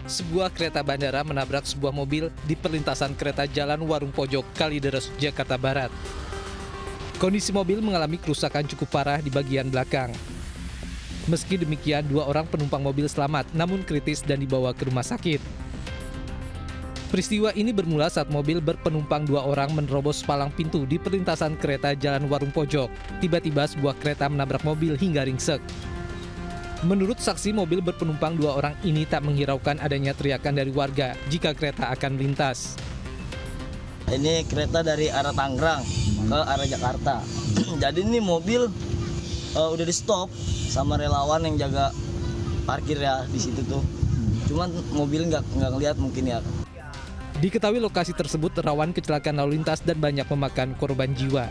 Sebuah kereta bandara menabrak sebuah mobil di perlintasan kereta jalan Warung Pojok, Kalideres, Jakarta Barat. Kondisi mobil mengalami kerusakan cukup parah di bagian belakang. Meski demikian, 2 orang penumpang mobil selamat namun kritis dan dibawa ke rumah sakit. Peristiwa ini bermula saat mobil berpenumpang 2 orang menerobos palang pintu di perlintasan kereta jalan Warung Pojok. Tiba-tiba sebuah kereta menabrak mobil hingga ringsek. Menurut saksi, mobil berpenumpang 2 orang ini tak menghiraukan adanya teriakan dari warga jika kereta akan melintas. Ini kereta dari arah Tangerang ke arah Jakarta. Jadi ini mobil udah di stop sama relawan yang jaga parkir ya di situ tuh. Cuman mobil nggak ngeliat mungkin ya. Diketahui lokasi tersebut rawan kecelakaan lalu lintas dan banyak memakan korban jiwa.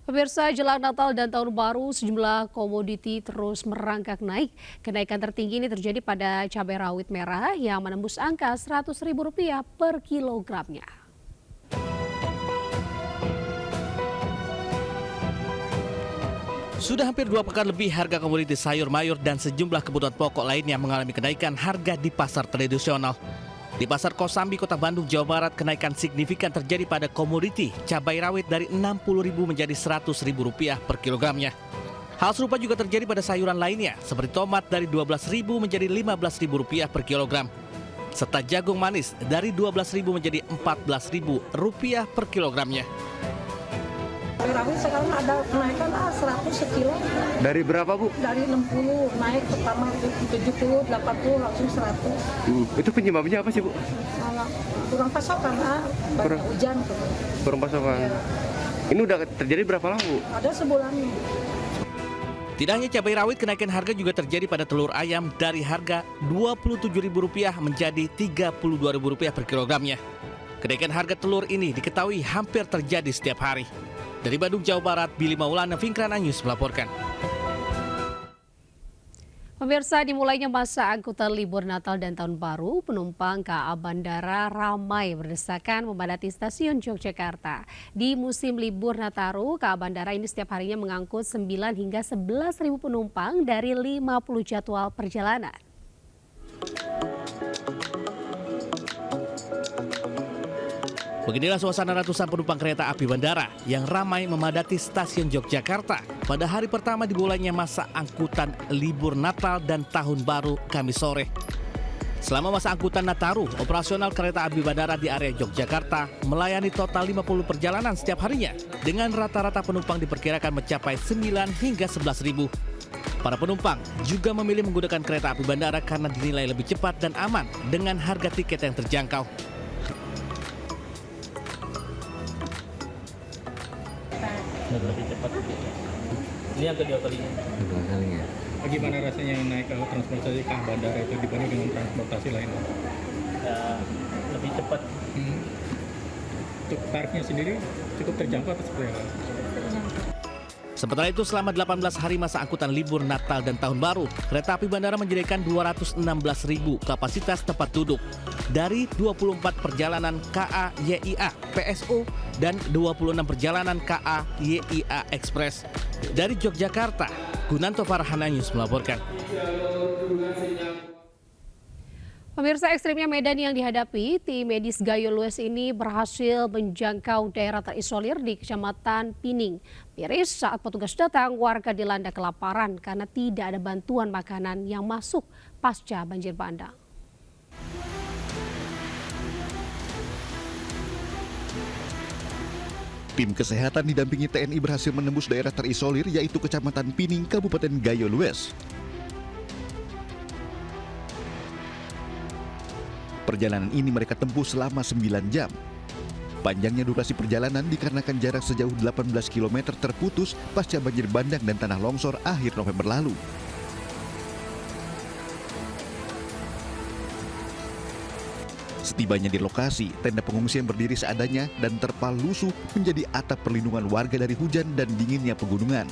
Pemirsa, jelang Natal dan Tahun Baru, sejumlah komoditi terus merangkak naik. Kenaikan tertinggi ini terjadi pada cabai rawit merah yang menembus angka Rp100.000 per kilogramnya. Sudah hampir 2 pekan lebih harga komoditi sayur mayur dan sejumlah kebutuhan pokok lainnya mengalami kenaikan harga di pasar tradisional. Di Pasar Kosambi, Kota Bandung, Jawa Barat, kenaikan signifikan terjadi pada komoditi cabai rawit dari Rp60.000 menjadi Rp100.000 per kilogramnya. Hal serupa juga terjadi pada sayuran lainnya, seperti tomat dari Rp12.000 menjadi Rp15.000 per kilogram, serta jagung manis dari Rp12.000 menjadi Rp14.000 per kilogramnya. Cabai rawit sekarang ada kenaikan 100 sekilo. Dari berapa, Bu? Dari 60 naik pertama 70, 80 langsung 100. Itu penyebabnya apa sih, Bu? Kurang pasokan, banyak hujan. Kurang pasokan. Ya. Ini udah terjadi berapa lama, Bu? Ada sebulan. Tidak hanya cabai rawit, kenaikan harga juga terjadi pada telur ayam dari harga Rp27.000 menjadi Rp32.000 per kilogramnya. Kenaikan harga telur ini diketahui hampir terjadi setiap hari. Dari Bandung, Jawa Barat, Billy Maulana, Finkrana News melaporkan. Pemirsa, dimulainya masa angkutan libur Natal dan Tahun Baru, penumpang KA Bandara ramai berdesakan memadati stasiun Yogyakarta. Di musim libur Nataru, KA Bandara ini setiap harinya mengangkut 9 hingga 11.000 penumpang dari 50 jadwal perjalanan. Beginilah suasana ratusan penumpang kereta api bandara yang ramai memadati stasiun Yogyakarta pada hari pertama dimulainya masa angkutan libur Natal dan Tahun Baru Kamis sore. Selama masa angkutan Nataru, operasional kereta api bandara di area Yogyakarta melayani total 50 perjalanan setiap harinya dengan rata-rata penumpang diperkirakan mencapai 9 hingga 11.000. Para penumpang juga memilih menggunakan kereta api bandara karena dinilai lebih cepat dan aman dengan harga tiket yang terjangkau. Lebih cepat. Ini yang kedua kalinya. Bagaimana rasanya naik ke transportasi ke bandara itu dibanding dengan transportasi lain? Ya, lebih cepat. Untuk tarifnya sendiri cukup terjangkau atau seperti apa? Sementara itu, selama 18 hari masa angkutan libur Natal dan Tahun Baru, kereta api bandara menyediakan 216.000 kapasitas tempat duduk dari 24 perjalanan KA YIA PSO dan 26 perjalanan KA YIA Express. Dari Yogyakarta, Gunanto Farhana News melaporkan. Pemirsa, ekstrimnya medan yang dihadapi, tim medis Gayo Lues ini berhasil menjangkau daerah terisolir di Kecamatan Pining. Miris saat petugas datang, warga dilanda kelaparan karena tidak ada bantuan makanan yang masuk pasca banjir bandang. Tim kesehatan didampingi TNI berhasil menembus daerah terisolir yaitu Kecamatan Pining, Kabupaten Gayo Lues. Perjalanan ini mereka tempuh selama 9 jam. Panjangnya durasi perjalanan dikarenakan jarak sejauh 18 km terputus pasca banjir bandang dan tanah longsor akhir November lalu. Setibanya di lokasi, tenda pengungsian berdiri seadanya dan terpal lusuh menjadi atap perlindungan warga dari hujan dan dinginnya pegunungan.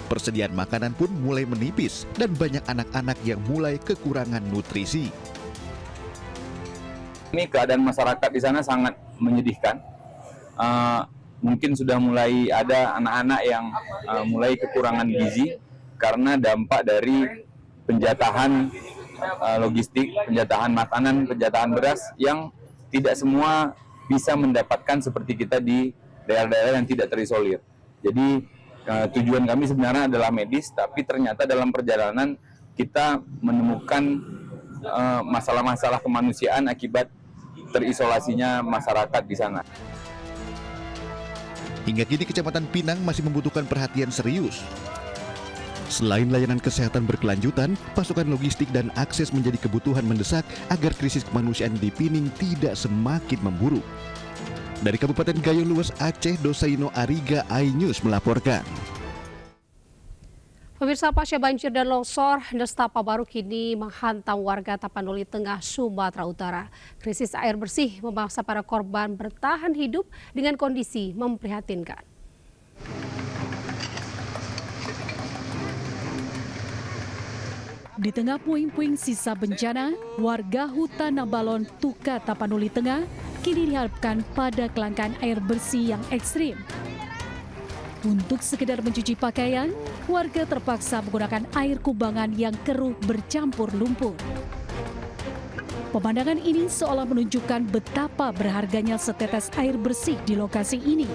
Persediaan makanan pun mulai menipis dan banyak anak-anak yang mulai kekurangan nutrisi. Ini keadaan masyarakat di sana sangat menyedihkan. mungkin sudah mulai ada anak-anak yang mulai kekurangan gizi karena dampak dari penjatahan logistik, penjatahan makanan, penjatahan beras yang tidak semua bisa mendapatkan seperti kita di daerah-daerah yang tidak terisolir. Jadi tujuan kami sebenarnya adalah medis, tapi ternyata dalam perjalanan kita menemukan masalah-masalah kemanusiaan akibat terisolasinya masyarakat di sana. Hingga kini Kecamatan Pinang masih membutuhkan perhatian serius. Selain layanan kesehatan berkelanjutan, pasokan logistik dan akses menjadi kebutuhan mendesak agar krisis kemanusiaan di Pining tidak semakin memburuk. Dari Kabupaten Gayo Luas, Aceh, Dosaino Ariga, iNews melaporkan. Pemirsa, pasca banjir dan longsor, nestapa baru kini menghantam warga Tapanuli Tengah, Sumatera Utara. Krisis air bersih memaksa para korban bertahan hidup dengan kondisi memprihatinkan. Di tengah puing-puing sisa bencana, warga hutan Nabalon, Tuka, Tapanuli Tengah kini dihadapkan pada kelangkaan air bersih yang ekstrim. Untuk sekedar mencuci pakaian, warga terpaksa menggunakan air kubangan yang keruh bercampur lumpur. Pemandangan ini seolah menunjukkan betapa berharganya setetes air bersih di lokasi ini.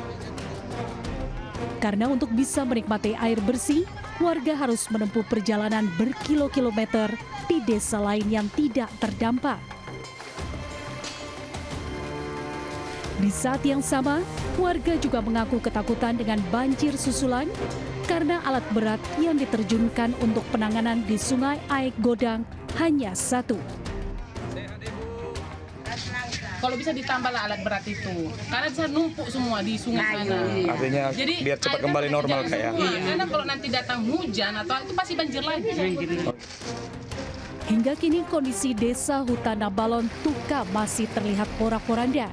Karena untuk bisa menikmati air bersih, warga harus menempuh perjalanan berkilo-kilometer di desa lain yang tidak terdampak. Di saat yang sama, warga juga mengaku ketakutan dengan banjir susulan karena alat berat yang diterjunkan untuk penanganan di Sungai Aek Godang hanya satu. Kalau bisa ditambahlah alat berat itu, karena bisa numpuk semua di sungai sana. Artinya Jadi biar cepat kembali normal kayak. Iya, karena kalau nanti datang hujan atau itu pasti banjir lagi. Hingga kini kondisi desa hutan Nabalon, Tuka masih terlihat porak-poranda.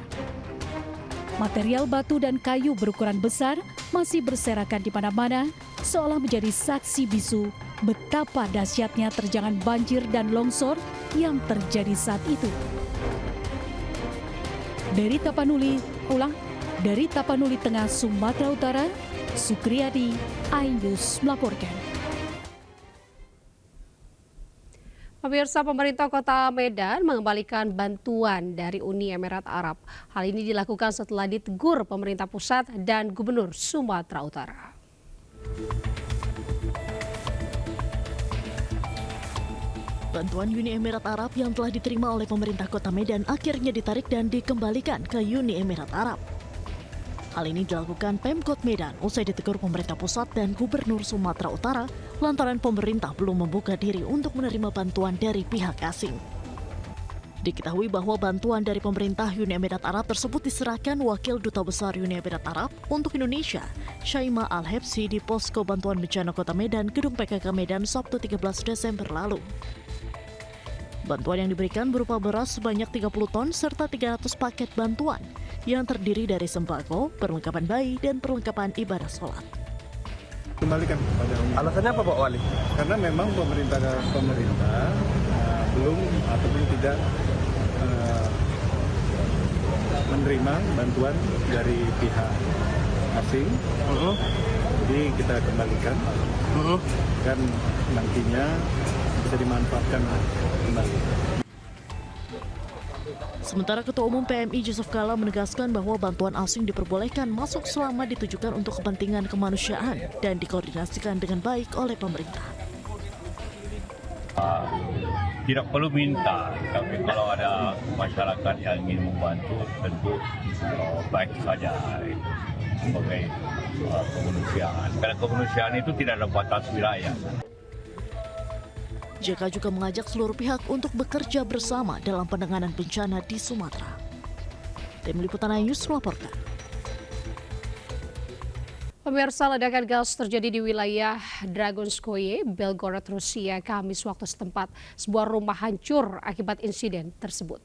Material batu dan kayu berukuran besar masih berserakan di mana-mana, seolah menjadi saksi bisu betapa dahsyatnya terjangan banjir dan longsor yang terjadi saat itu. Dari Tapanuli Tengah, Sumatera Utara, Sukriyadi, iNews melaporkan. Pemirsa, pemerintah Kota Medan mengembalikan bantuan dari Uni Emirat Arab. Hal ini dilakukan setelah ditegur pemerintah pusat dan Gubernur Sumatera Utara. Bantuan Uni Emirat Arab yang telah diterima oleh pemerintah Kota Medan akhirnya ditarik dan dikembalikan ke Uni Emirat Arab. Hal ini dilakukan Pemkot Medan usai ditegur pemerintah pusat dan Gubernur Sumatera Utara lantaran pemerintah belum membuka diri untuk menerima bantuan dari pihak asing. Diketahui bahwa bantuan dari pemerintah Uni Emirat Arab tersebut diserahkan Wakil Duta Besar Uni Emirat Arab untuk Indonesia, Syaima Al-Hebsi di Posko Bantuan Bencana Kota Medan, Gedung PKK Medan, Sabtu 13 Desember lalu. Bantuan yang diberikan berupa beras sebanyak 30 ton serta 300 paket bantuan yang terdiri dari sembako, perlengkapan bayi, dan perlengkapan ibadah sholat. Kembalikan kepada Uni. Alasannya apa Pak Wali? Karena memang pemerintah belum ataupun tidak menerima bantuan dari pihak asing. Jadi kita kembalikan dan nantinya bisa dimanfaatkan kembali. Sementara Ketua Umum PMI Yusuf Kala menegaskan bahwa bantuan asing diperbolehkan masuk selama ditujukan untuk kepentingan kemanusiaan dan dikoordinasikan dengan baik oleh pemerintah. Tidak perlu minta, tapi kalau ada masyarakat yang ingin membantu tentu baik saja itu sebagai kemanusiaan. Karena kemanusiaan itu tidak ada batas wilayah. JK juga mengajak seluruh pihak untuk bekerja bersama dalam penanganan bencana di Sumatera. Tim Liputan iNews melaporkan. Pemirsa, ledakan gas terjadi di wilayah Dragonskoye, Belgorod, Rusia, Kamis waktu setempat. Sebuah rumah hancur akibat insiden tersebut.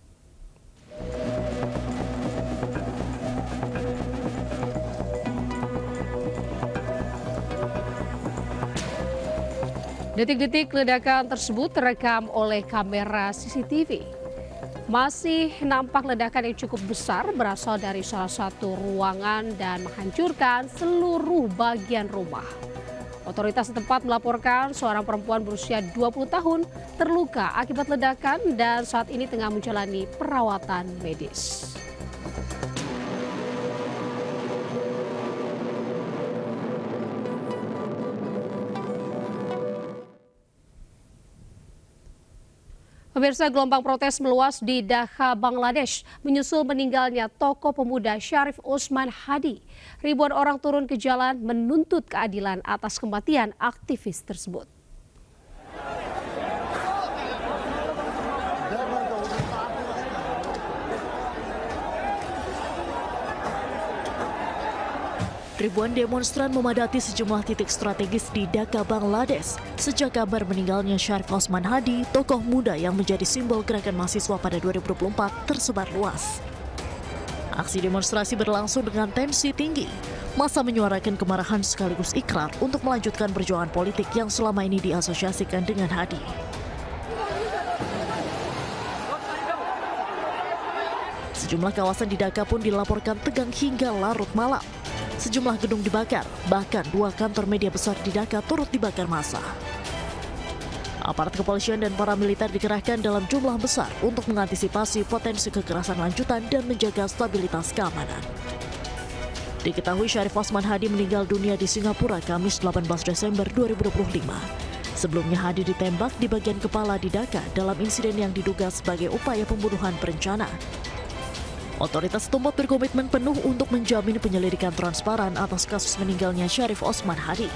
Detik-detik ledakan tersebut terekam oleh kamera CCTV. Masih nampak ledakan yang cukup besar berasal dari salah satu ruangan dan menghancurkan seluruh bagian rumah. Otoritas setempat melaporkan seorang perempuan berusia 20 tahun terluka akibat ledakan dan saat ini tengah menjalani perawatan medis. Pemirsa, gelombang protes meluas di Dhaka, Bangladesh menyusul meninggalnya tokoh pemuda Syarif Osman Hadi. Ribuan orang turun ke jalan menuntut keadilan atas kematian aktivis tersebut. Ribuan demonstran memadati sejumlah titik strategis di Dhaka, Bangladesh sejak kabar meninggalnya Syarif Osman Hadi, tokoh muda yang menjadi simbol gerakan mahasiswa pada 2024, tersebar luas. Aksi demonstrasi berlangsung dengan tensi tinggi. Massa menyuarakan kemarahan sekaligus ikrar untuk melanjutkan perjuangan politik yang selama ini diasosiasikan dengan Hadi. Sejumlah kawasan di Dhaka pun dilaporkan tegang hingga larut malam. Sejumlah gedung dibakar, bahkan 2 kantor media besar di Dhaka turut dibakar massa. Aparat kepolisian dan para militer dikerahkan dalam jumlah besar untuk mengantisipasi potensi kekerasan lanjutan dan menjaga stabilitas keamanan. Diketahui Syarif Osman Hadi meninggal dunia di Singapura Kamis 18 Desember 2025. Sebelumnya Hadi ditembak di bagian kepala di Dhaka dalam insiden yang diduga sebagai upaya pembunuhan berencana. Otoritas setempat berkomitmen penuh untuk menjamin penyelidikan transparan atas kasus meninggalnya Syarif Osman Hadi.